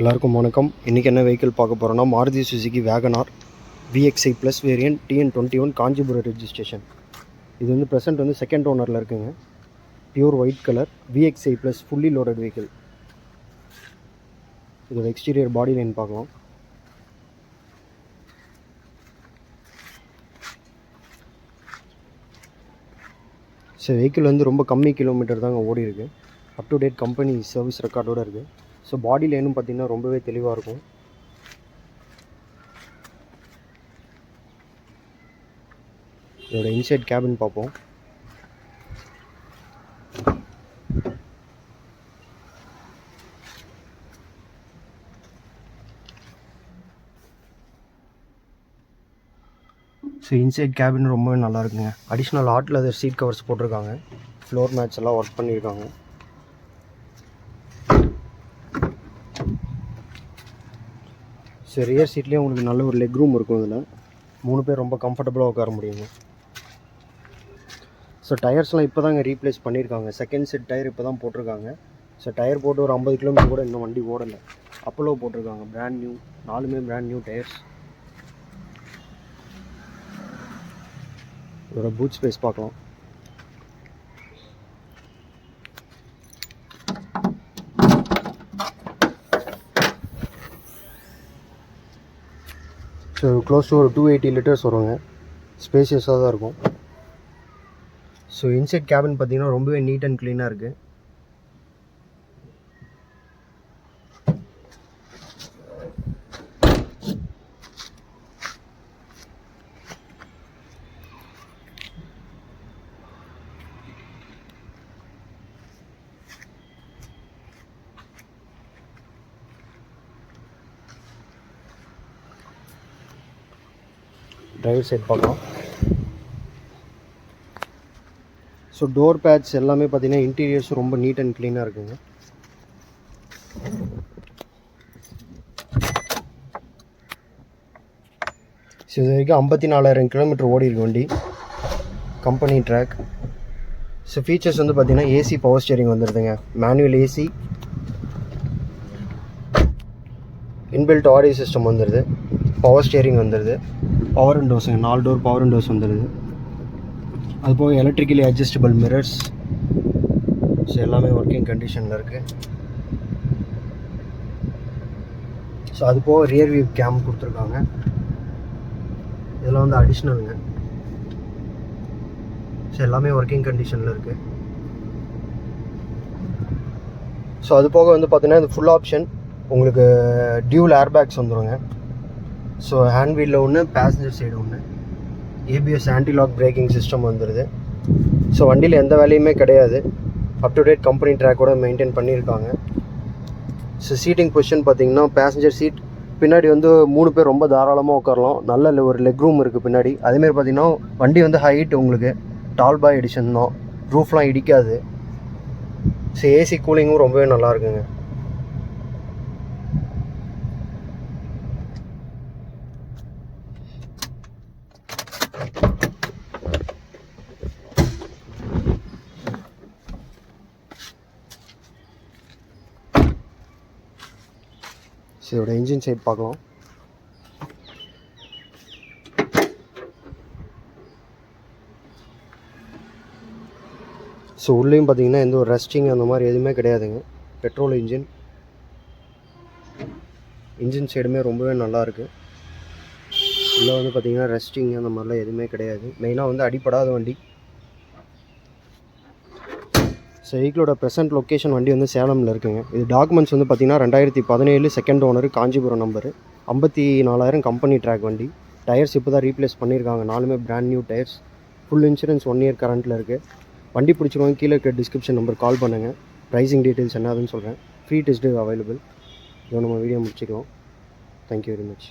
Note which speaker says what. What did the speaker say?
Speaker 1: எல்லாருக்கும் வணக்கம். இன்றைக்கி என்ன வெஹிக்கிள் பார்க்க போகிறோன்னா Maruti Suzuki WagonR VXi plus variant TN21 Kanchipuram registration. இது வந்து ப்ரெசென்ட் வந்து செகண்ட் ஓனரில் இருக்குங்க. Pure white colour VXi plus fully loaded vehicle. இதோட எக்ஸ்டீரியர் பாடி லைன் பார்க்கலாம். ஸோ வெஹிக்கிள் வந்து ரொம்ப கம்மி கிலோமீட்டர் தாங்க ஓடி இருக்குது. Up to date company service ரெக்கார்டோடு இருக்குது. ஸோ பாடி லைனும் பார்த்திங்கன்னா ரொம்பவே தெளிவாக இருக்கும். இதோட இன்சைட் கேபின் பார்ப்போம். ஸோ இன்சைட் கேபின் ரொம்பவே நல்லா இருக்குங்க. Additional hot leather seat covers போட்டிருக்காங்க. ஃப்ளோர் மேட்ச் எல்லாம் ஒர்க் பண்ணியிருக்காங்க. ஸோ ரியர் சீட்லேயே உங்களுக்கு நல்ல ஒரு லெக் ரூம் இருக்கும். இதில் 3 பேர் ரொம்ப கம்ஃபர்டபுளாக உட்கார முடியுங்க. ஸோ டயர்ஸ்லாம் இப்போ தாங்க ரீப்ளேஸ் பண்ணியிருக்காங்க. செகண்ட் செட் டயர் இப்போ தான் போட்டிருக்காங்க. ஸோ டயர் போட்டு ஒரு 50 கிலோமீட்டர் கூட இன்னும் வண்டி ஓடலை. அப்போலோ போட்டிருக்காங்க. பிராண்ட் நியூ, 4மே பிராண்ட் நியூ டயர்ஸ். இதோட பூட் ஸ்பேஸ் பார்க்கலாம். ஸோ க்ளோஸ் டு ஒரு 280 லிட்டர்ஸ் வருங்க. ஸ்பேசியஸாக தான் இருக்கும். ஸோ இன்சைட் கேபின் பார்த்திங்கன்னா ரொம்பவே நீட் அண்ட் க்ளீனாக இருக்குது. டிரைவர் சைட் பார்க்கலாம். ஸோ டோர் பேட்ச் எல்லாமே பார்த்தீங்கன்னா இன்டீரியர்ஸ் ரொம்ப நீட் அண்ட் க்ளீனாக இருக்குங்க. ஸோ இது வரைக்கும் 54,000 கிலோமீட்டர் ஓடி இருக்கு வண்டி. Company track. ஸோ ஃபீச்சர்ஸ் வந்து பார்த்தீங்கன்னா ஏசி பவர் ஸ்டியரிங் வந்துடுதுங்க. Manual AC, inbuilt audio system வந்துடுது. பவர் ஸ்டியரிங் வந்துடுது. பவர் விண்டோஸுங்க, 4 டோர் பவர் விண்டோஸ் வந்துடுது. அதுபோக எலக்ட்ரிக்கலி அட்ஜஸ்டபிள் மிரர்ஸ். ஸோ எல்லாமே ஒர்க்கிங் கண்டிஷனில் இருக்குது. ஸோ அதுபோக ரியர் வியூ கேம் கொடுத்துருக்காங்க. இதெல்லாம் வந்து அடிஷ்னலுங்க. ஸோ எல்லாமே ஒர்க்கிங் கண்டிஷனில் இருக்குது. ஸோ அது போக வந்து பார்த்திங்கன்னா இது ஃபுல் ஆப்ஷன் உங்களுக்கு டியூல் ஏர்பேக்ஸ் வந்துடுங்க. ஸோ ஹேண்ட் வீலில் ஒன்று, பேசஞ்சர் சைடு ஒன்று. ABS anti lock braking system வந்துடுது. ஸோ வண்டியில் எந்த வேலையுமே கிடையாது. அப் டு டேட் கம்பெனி ட்ராக்கோட மெயின்டைன் பண்ணியிருக்காங்க. ஸோ சீட்டிங் பொசிஷன் பார்த்திங்கன்னா பேசஞ்சர் சீட் பின்னாடி வந்து 3 பேர் ரொம்ப தாராளமாக உட்காரலாம். நல்ல ஒரு லெக் ரூம் இருக்குது பின்னாடி. அதேமாதிரி பார்த்திங்கன்னா வண்டி வந்து ஹைட் உங்களுக்கு டால் பாய் எடிஷன் தான். ரூஃப்லாம் இடிக்காது. ஸோ ஏசி கூலிங்கும் ரொம்பவே நல்லா இருக்குங்க. ஸோ இதோட இன்ஜின் சைட் பார்க்கலாம். ஸோ உள்ளேயும் பார்த்தீங்கன்னா எந்த ஒரு ரஸ்டிங் அந்த மாதிரி எதுவுமே கிடையாதுங்க. பெட்ரோல் இன்ஜின் சைடுமே ரொம்பவே நல்லாயிருக்கு. உள்ளே வந்து பார்த்திங்கன்னா ரஸ்டிங் அந்த மாதிரிலாம் எதுவுமே கிடையாது. மெயினாக வந்து அடிப்படாத வண்டி. ஸோ வெஹிக்கிளோட ப்ரெசென்ட் லொக்கேஷன் வண்டி வந்து சேலமில் இருக்குங்க. இது டாக்குமெண்ட்ஸ் வந்து பார்த்திங்கன்னா 2017 second owner, Kanchipuram number, 54,000 company track வண்டி. டயர்ஸ் இப்போ தான் ரீப்ளேஸ் பண்ணியிருக்காங்க. 4மே brand new tyres. Full insurance 1 year கரண்ட்டில் இருக்குது. வண்டி பிடிச்சிருவாங்க கீழே இருக்க டிஸ்கிரிப்ஷன் நம்பர் கால் பண்ணுங்கள். ப்ரைஸிங் டீட்டெயில்ஸ் என்னதுன்னு சொல்கிறேன். Free test drive available. இதோ நம்ம வீடியோ முடிச்சுக்கலாம். Thank you very much.